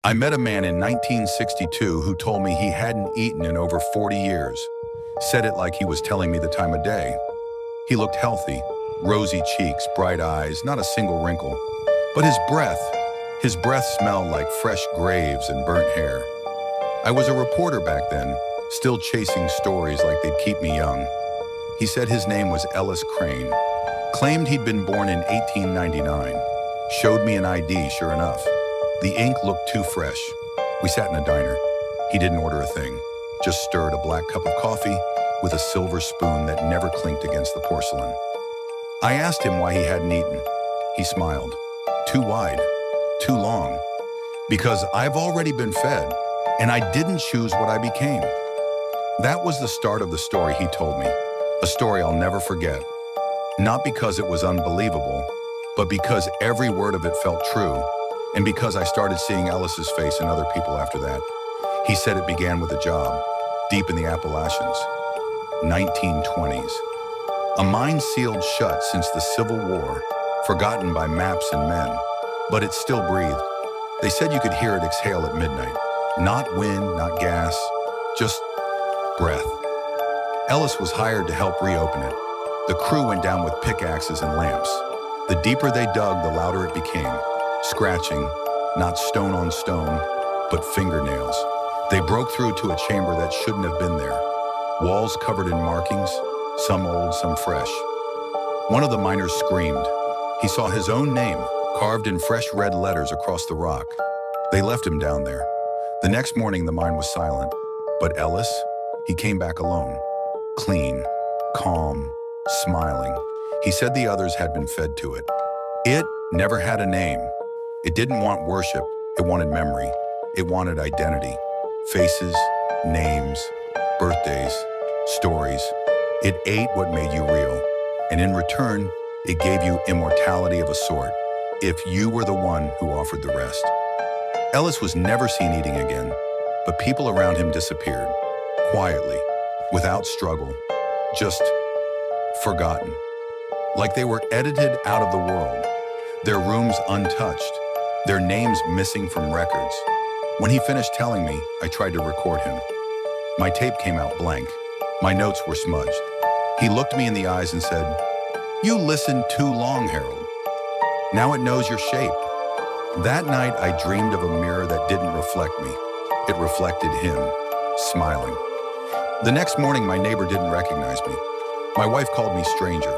I met a man in 1962 who told me he hadn't eaten in over 40 years. Said it like he was telling me the time of day. He looked healthy, rosy cheeks, bright eyes, not a single wrinkle. But his breath smelled like fresh graves and burnt hair. I was a reporter back then, still chasing stories like they'd keep me young. He said his name was Ellis Crane. Claimed he'd been born in 1899. Showed me an ID, sure enough. The ink looked too fresh. We sat in a diner. He didn't order a thing, just stirred a black cup of coffee with a silver spoon that never clinked against the porcelain. I asked him why he hadn't eaten. He smiled. Too wide, too long. Because I've already been fed, and I didn't choose what I became. That was the start of the story he told me, a story I'll never forget. Not because it was unbelievable, but because every word of it felt true, and because I started seeing Ellis's face in other people after that. He said it began with a job, deep in the Appalachians, 1920s. A mine sealed shut since the Civil War, forgotten by maps and men, but it still breathed. They said you could hear it exhale at midnight. Not wind, not gas, just breath. Ellis was hired to help reopen it. The crew went down with pickaxes and lamps. The deeper they dug, the louder it became. Scratching, not stone on stone, but fingernails. They broke through to a chamber that shouldn't have been there. Walls covered in markings, some old, some fresh. One of the miners screamed. He saw his own name carved in fresh red letters across the rock. They left him down there. The next morning, the mine was silent. But Ellis, he came back alone. Clean, calm, smiling. He said the others had been fed to it. It never had a name. It didn't want worship. It wanted memory. It wanted identity. Faces, names, birthdays, stories. It ate what made you real. And in return, it gave you immortality of a sort, if you were the one who offered the rest. Ellis was never seen eating again, but people around him disappeared, quietly, without struggle, just forgotten. Like they were edited out of the world, their rooms untouched, their names missing from records. When he finished telling me, I tried to record him. My tape came out blank. My notes were smudged. He looked me in the eyes and said, "You listened too long, Harold. Now it knows your shape." That night, I dreamed of a mirror that didn't reflect me. It reflected him, smiling. The next morning, my neighbor didn't recognize me. My wife called me stranger.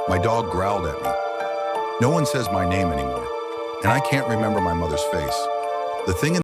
My dog growled at me. No one says my name anymore, and I can't remember my mother's face. The thing in